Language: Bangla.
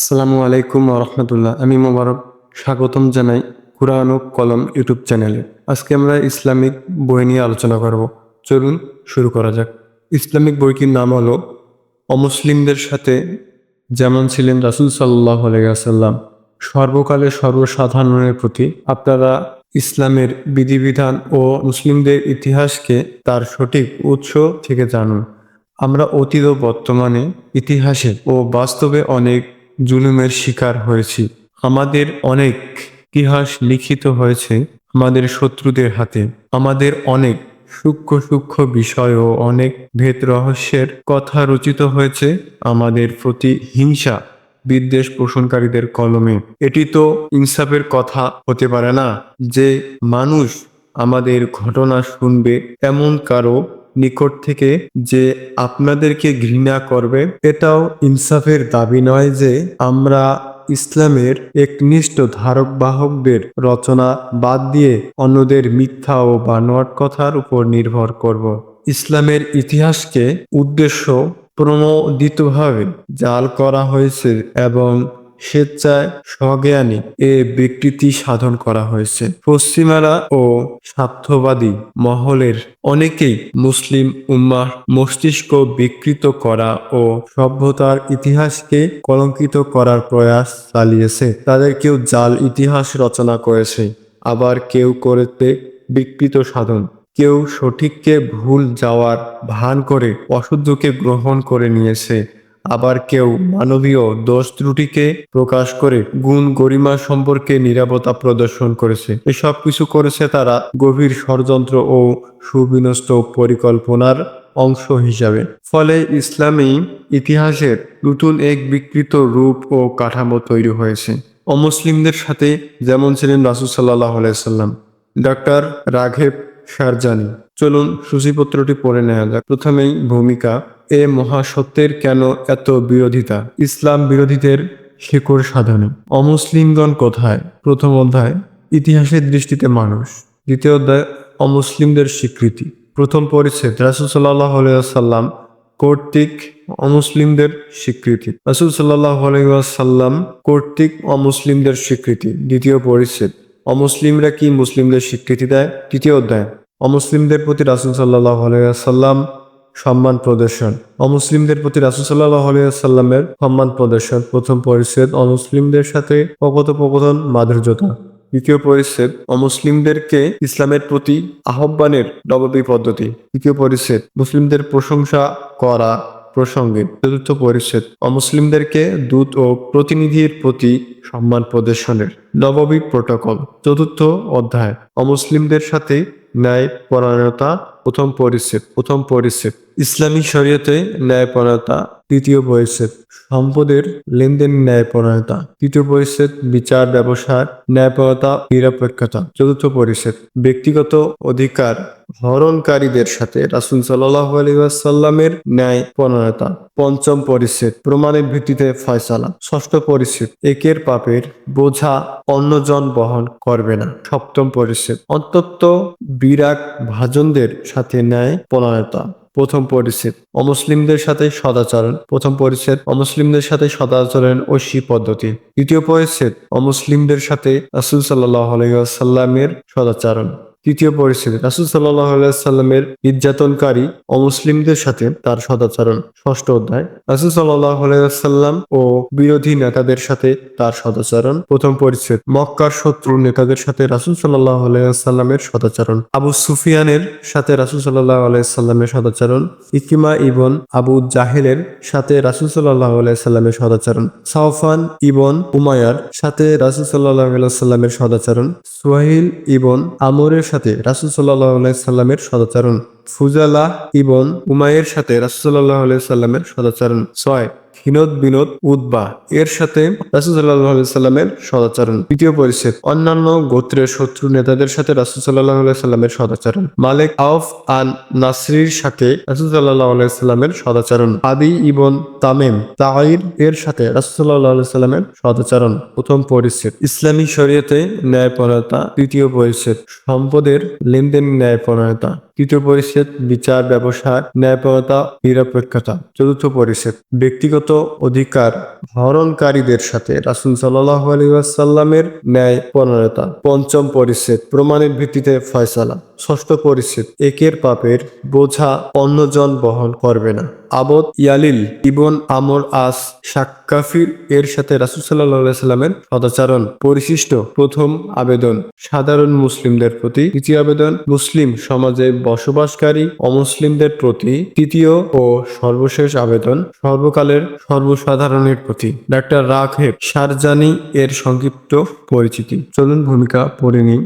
আসসালামু আলাইকুম রহমতুল্লাহ। আমি মোবারক স্বাগতম জানাই কুরআন ও কলম ইউটিউব চ্যানেলে। আজকে আমরা ইসলামিক বই নিয়ে আলোচনা করব। চলুন শুরু করা যাক। ইসলামিক বইটির নাম হলো অমুসলিমদের সাথে যেমন ছিলেন রাসূল সাল্লাল্লাহু আলাইহি ওয়াসাল্লাম, সর্বকালের সর্বসাধারণের প্রতি। আপনারা ইসলামের বিধিবিধান ও মুসলিমদের ইতিহাসকে তার সঠিক উৎস থেকে জানুন। আমরা অতীত ও বর্তমানে ইতিহাসে ও বাস্তবে অনেক জুলুমের শিকার হয়েছি। আমাদের অনেক ইতিহাস লিখিত হয়েছে আমাদের শত্রুদের হাতে। আমাদের অনেক সূক্ষ্ম সূক্ষ্ম বিষয় ও অনেক ভেদ রহস্যের কথা রচিত হয়েছে আমাদের প্রতি হিংসা বিদ্বেষ পোষণকারীদের কলমে। এটি তো ইনসাফের কথা হতে পারে না যে মানুষ আমাদের ঘটনা শুনবে এমন কারো নিকট থেকে যে আপনাদেরকে ঘৃণা করবে। এটাও ইনসাফের দাবি নয় যে আমরা ইসলামের একনিষ্ঠ ধারক বাহকদের রচনা বাদ দিয়ে অন্যদের মিথ্যা ও বানোয়াট কথার উপর নির্ভর করব। ইসলামের ইতিহাসকে উদ্দেশ্য প্রণোদিতভাবে জাল করা হয়েছে এবং স্বেচ্ছায় স্বজ্ঞানী এ বিকৃতি সাধন করা হয়েছে। পশ্চিমারা ও স্বার্থবাদী মহলের অনেকেই মুসলিম উম্মাহ মস্তিষ্ক বিকৃত করা ও সভ্যতার ইতিহাসকে কলঙ্কিত করার প্রয়াস চালিয়েছে। তাদের কেউ জাল ইতিহাস রচনা করেছে, আবার কেউ করেছে বিকৃত সাধন। কেউ সঠিককে ভুল যাওয়ার ভান করে অশুদ্ধকে গ্রহণ করে নিয়েছে, আবার কেউ মানবীয় দোষ ত্রুটিকে প্রকাশ করে গুণ গরিমা সম্পর্কে নীরবতা প্রদর্শন করেছে। এসব কিছু করেছে তারা গভীর ষড়যন্ত্র ও সুবিন্যস্ত পরিকল্পনার অংশ হিসাবে। ফলে ইসলামী ইতিহাসের নতুন এক বিকৃত রূপ ও কাঠামো তৈরি হয়েছে। অমুসলিমদের সাথে যেমন ছিলেন রাসূল সাল্লাল্লাহু আলাইহি সাল্লাম। ডক্টর রাঘেব শারজানি। চলুন সূচিপত্রটি পড়ে নেওয়া যাক। প্রথমেই ভূমিকা। এ মহাসত্যের কেন এত বিরোধিতা? ইসলাম বিরোধীদের শিকড় সাধনে। অমুসলিমগণ কোথায়? প্রথম অধ্যায় ইতিহাসের দৃষ্টিতে মানুষ। দ্বিতীয় অধ্যায় অমুসলিমদের স্বীকৃতি। প্রথম পরিচ্ছেদ রাসূল সাল্লাল্লাহু আলাইহি ওয়াসাল্লাম কর্তৃক অমুসলিমদের স্বীকৃতি। রাসূল সাল্লাল্লাহু আলাইহি ওয়াসাল্লাম কর্তৃক অমুসলিমদের স্বীকৃতি। দ্বিতীয় পরিচ্ছেদ অমুসলিমরা কি মুসলিমদের স্বীকৃতি দেয়? তৃতীয় অধ্যায় অমুসলিমদের প্রতি রাসূল সাল্লাল্লাহু আলাইহি ওয়াসাল্লাম সম্মান প্রদর্শন। অমুসলিমদের প্রতি রাসূল সাল্লাল্লাহু আলাইহি ওয়াসাল্লামের সম্মান প্রদর্শন। প্রথম পরিচ্ছেদ অমুসলিমদের সাথে কথোপকথন মাধুর্যতা। দ্বিতীয় পরিচ্ছেদ অমুসলিমদেরকে ইসলামের প্রতি আহ্বানের নববী পদ্ধতি। তৃতীয় পরিচ্ছেদ মুসলিমদের প্রশংসা করা প্রসঙ্গে। চতুর্থ পরিচ্ছেদ অমুসলিমদেরকে দূত ও প্রতিনিধির প্রতি সম্মান প্রদর্শনের নববী প্রটোকল। চতুর্থ অধ্যায় অমুসলিমদের সাথে ন্যায় পরায়ণতা। প্রথম পরিচ্ছেদ ইসলামী শরীয়তে ন্যায়পরায়ণতা। দ্বিতীয় পরিচ্ছেদ সম্পদের লেনদেন ন্যায়পরায়ণতা। তৃতীয় পরিচ্ছেদ বিচার ব্যবসার ন্যায়পরায়ণতা নিরপেক্ষতা। চতুর্থ পরিচ্ছেদ ব্যক্তিগত অধিকার হরণকারীদের সাথে রাসূল সাল্লাল্লাহু আলাইহি ওয়াসাল্লামের ন্যায়পরায়ণতা। পঞ্চম পরিচ্ছেদ প্রমাণের ভিত্তিতে ফয়সালা। ষষ্ঠ পরিচ্ছেদ একের পাপের বোঝা অন্যজন বহন করবে না। সপ্তম পরিচ্ছেদ অন্তত বিরাগ ভাজনদের সাথে ন্যায় পরায়ণতা। প্রথম পরিচ্ছেদ অমুসলিমদের সাথে সদাচরণ। প্রথম পরিচ্ছেদ অমুসলিমদের সাথে সদাচরণ ঐশী পদ্ধতি। দ্বিতীয় পরিচ্ছেদ অমুসলিমদের সাথে রাসূল সাল্লাল্লাহু আলাইহি ওয়াসাল্লামের সদাচরণ। তৃতীয় পরিচ্ছেদ রাসূল সাল্লাল্লাহু আলাইহি ওয়াসাল্লামের নির্যাতনকারী অমুসলিমদের সাথে তার সদাচরণ। ষষ্ঠ অধ্যায় রাসূল সাল্লাল্লাহু আলাইহি ওয়াসাল্লাম ও বিরোধী নেতাদের সাথে তার সদাচরণ। প্রথম পরিচ্ছেদ মক্কার শত্রু নেতাদের সাথে রাসূল সাল্লাল্লাহু আলাইহি ওয়াসাল্লামের সদাচরণ। আবু সুফিয়ানের সাথে রাসূল সাল্লাল্লাহু আলাইহি ওয়াসাল্লামের সদাচরণ। ইকরিমা ইবন আবু জাহেলের সাথে রাসূল সাল্লাল্লাহু আলাইহি ওয়াসাল্লামের সদাচরণ। সাওফান ইবন উমাইয়ার সাথে রাসূল সাল্লাল্লাহু আলাইহি ওয়াসাল্লামের সদাচরণ। সুহাইল ইবন আমরের সাথে রাসূল সাল্লাল্লাহু আলাইহি ওয়াসাল্লামের সদাচরণ। ফুজালাহ ইবন উমাইয়ের সাথে রাসূল সাল্লাল্লাহু আলাইহি ওয়াসাল্লামের সদাচরণ। 6 হিনদ বিনোদ উতবা এর সাথে রাসূল সাল্লাল্লাহু আলাইহি ওয়াসাল্লামের সদাচরণ। তৃতীয় পরিচ্ছেদ অন্যান্য গোত্রের শত্রু নেতাদের সাথে রাসূল সাল্লাল্লাহু আলাইহি ওয়াসাল্লামের সদাচরণ। মালিক আউফ আন নাসরির সাথে রাসূল সাল্লাল্লাহু আলাইহি ওয়াসাল্লামের সদাচরণ। আদি ইবন তামিম তাঈর এর সাথে রাসূল সাল্লাল্লাহু আলাইহি ওয়াসাল্লামের সদাচরণ। প্রথম পরিচ্ছেদ ইসলামী শরীয়তে ন্যায়পরায়ণতা। তৃতীয় পরিচ্ছেদ সম্পদের লেনদেন ন্যায়পরায়ণতা। তৃতীয় পরিচ্ছেদ বিচার ব্যবসার ন্যায়পরতা নিরপেক্ষতা। চতুর্থ পরিচ্ছেদ ব্যক্তিগত অধিকার হরণকারীদের সাথে রাসূল সাল্লাল্লাহু আলাইহি ওয়াসাল্লামের ন্যায় পরায়ণতা। পঞ্চম পরিচ্ছেদ প্রমাণের ভিত্তিতে ফয়সালা। ষষ্ঠ পরিচ্ছেদ একের পাপের বোঝা অন্যজন বহন করবে না। আবদ ইয়ালিল ইবন আমর আস সাক্কাফির এর সাথে রাসূল সাল্লাল্লাহু আলাইহি সাল্লামের সদাচরণ পরিশিষ্ট। প্রথম আবেদন সাধারণ মুসলিমদের প্রতি। দ্বিতীয় আবেদন মুসলিম সমাজে বসবাসকারী অমুসলিমদের প্রতি। তৃতীয় ও সর্বশেষ আবেদন সর্বকালের সর্বসাধারণের প্রতি। ডাক্তার রাঘেব সারজানি এর সংক্ষিপ্ত পরিচিতি। চলুন ভূমিকা পড়ে নিই।